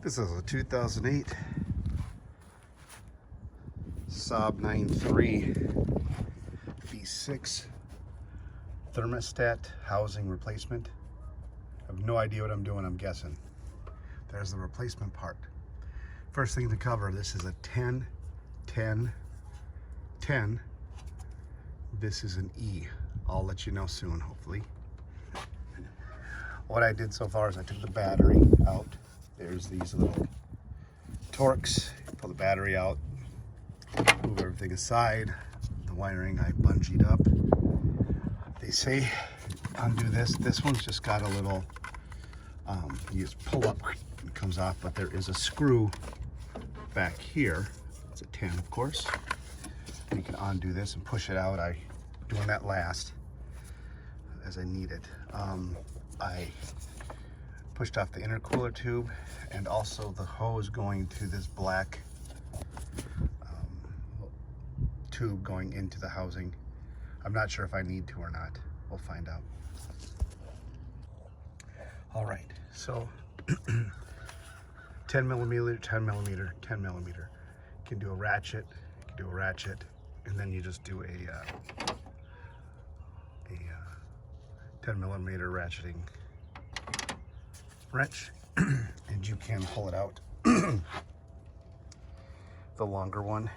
This is a 2008 Saab 93 V6 thermostat housing replacement. I have no idea what I'm doing, I'm guessing. There's the replacement part. First thing to cover, this is a 10, 10, 10. This is an E. I'll let you know soon, hopefully. What I did so far is I took the battery out. There's these little Torx. Pull the battery out, move everything aside. The wiring I bungeed up. They say undo this. This one's just got a little, you just pull up, it comes off, but there is a screw back here. It's a 10, of course. You can undo this and push it out. I'm doing that last as I need it. I pushed off the intercooler tube and also the hose going to this black tube going into the housing. I'm not sure if I need to or not. We'll find out. All right, so 10 millimeter, 10 millimeter, 10 millimeter. You can do a ratchet, and then you just do a 10 millimeter ratcheting wrench, and you can pull it out. The longer one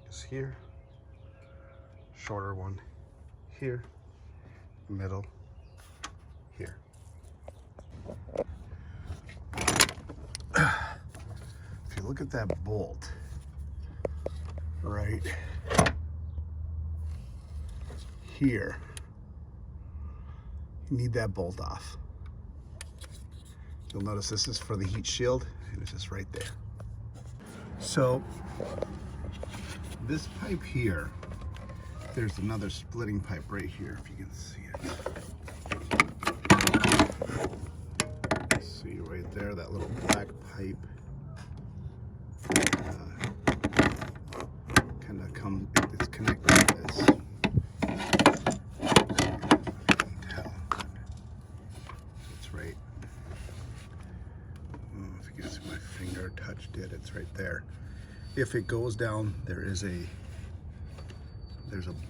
is here, shorter one here, middle here. If you look at that bolt right here, you need that bolt off. You'll notice this is for the heat shield, and it's just right there. So this pipe here, there's another splitting pipe right here, if you can see it. See right there, that little black pipe kind of comes, it's connected to this. Touched it, it's right there. If it goes down, there's a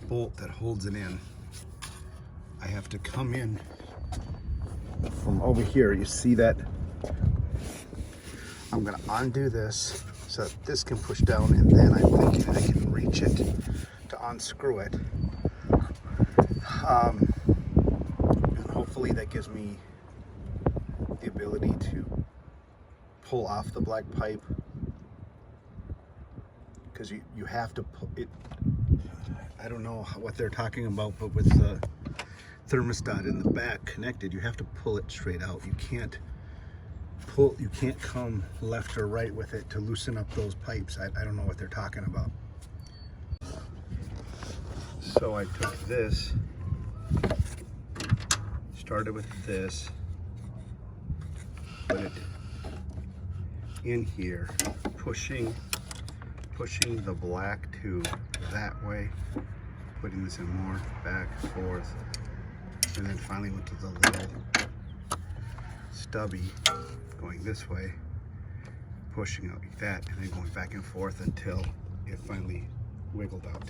bolt that holds it in. I have to come in from over here. You see that? I'm gonna undo this so that this can push down, and then I'm thinking I can reach it to unscrew it. And hopefully that gives me the ability to pull off the black pipe, because you have to pull it. I don't know what they're talking about, but with the thermostat in the back connected, you have to pull it straight out. You can't come left or right with it to loosen up those pipes. I don't know what they're talking about. So I took this, started with this, put it in here, pushing the black tube that way, putting this in more, back, forth, and then finally went to the little stubby going this way, pushing out like that, and then going back and forth until it finally wiggled out.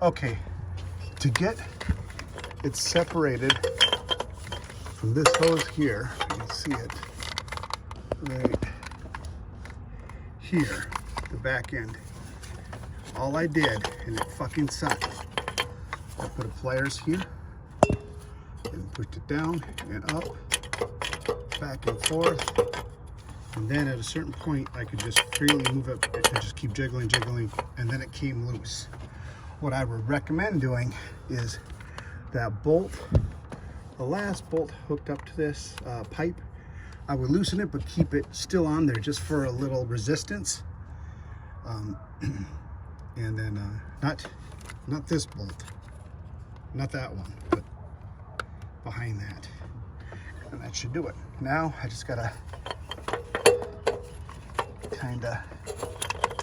Okay, to get it separated from this hose here, you can see it right here, the back end. All I did, and it fucking sucked, I put a pliers here and pushed it down and up, back and forth, and then at a certain point I could just freely move it. It could just keep jiggling, and then it came loose. What I would recommend doing is that bolt, the last bolt hooked up to this pipe, I would loosen it but keep it still on there just for a little resistance. And then not this bolt, not that one, but behind that. And that should do it. Now I just gotta kinda,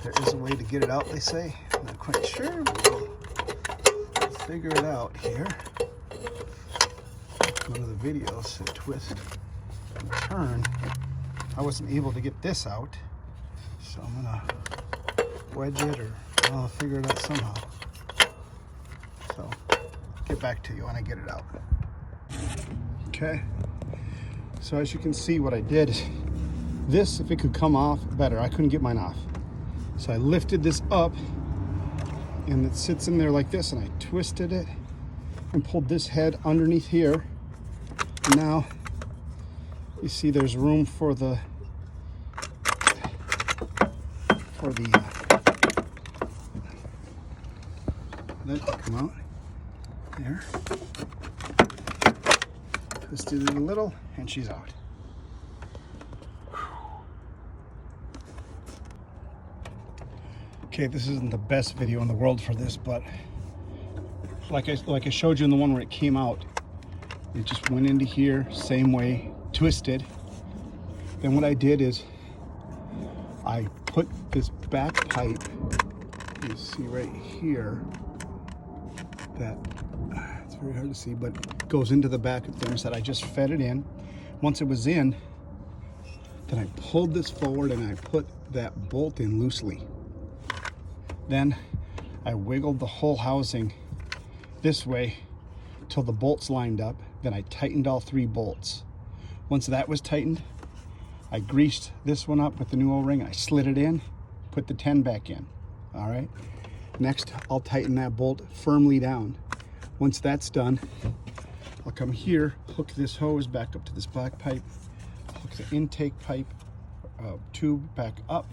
there is a way to get it out, they say. I'm not quite sure, but we'll figure it out here. one of the videos said twist and turn. I wasn't able to get this out, so I'm gonna wedge it, or I'll figure it out somehow. So get back to you when I get it out. Okay, so as you can see, what I did, this, if it could come off better, I couldn't get mine off. So I lifted this up and it sits in there like this, and I twisted it and pulled this head underneath here. And now you see there's room for the that to come out there. Twisted it a little and she's out. Okay, this isn't the best video in the world for this, but like I showed you in the one where it came out, it just went into here, same way, twisted. Then what I did is I put this back pipe, you see right here, that it's very hard to see, but it goes into the back of the thermostat. I just fed it in. Once it was in, then I pulled this forward and I put that bolt in loosely. Then I wiggled the whole housing this way till the bolts lined up. Then I tightened all 3 bolts. Once that was tightened, I greased this one up with the new O-ring. I slid it in, put the 10 back in. All right. Next, I'll tighten that bolt firmly down. Once that's done, I'll come here, hook this hose back up to this black pipe, hook the intake pipe tube back up.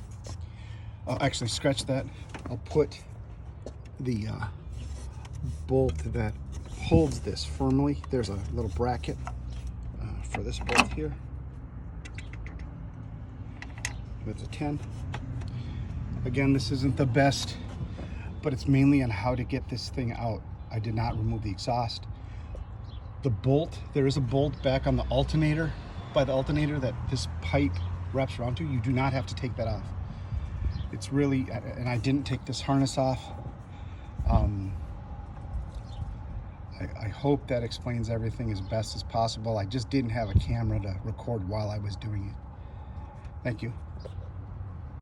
I'll actually scratch that. I'll put the bolt that holds this firmly. There's a little bracket for this bolt here. With a 10. Again, this isn't the best, but it's mainly on how to get this thing out. I did not remove the exhaust. The bolt, there is a bolt back on the alternator, by the alternator, that this pipe wraps around to. You do not have to take that off. It's really, and I didn't take this harness off. I hope that explains everything as best as possible. I just didn't have a camera to record while I was doing it. Thank you.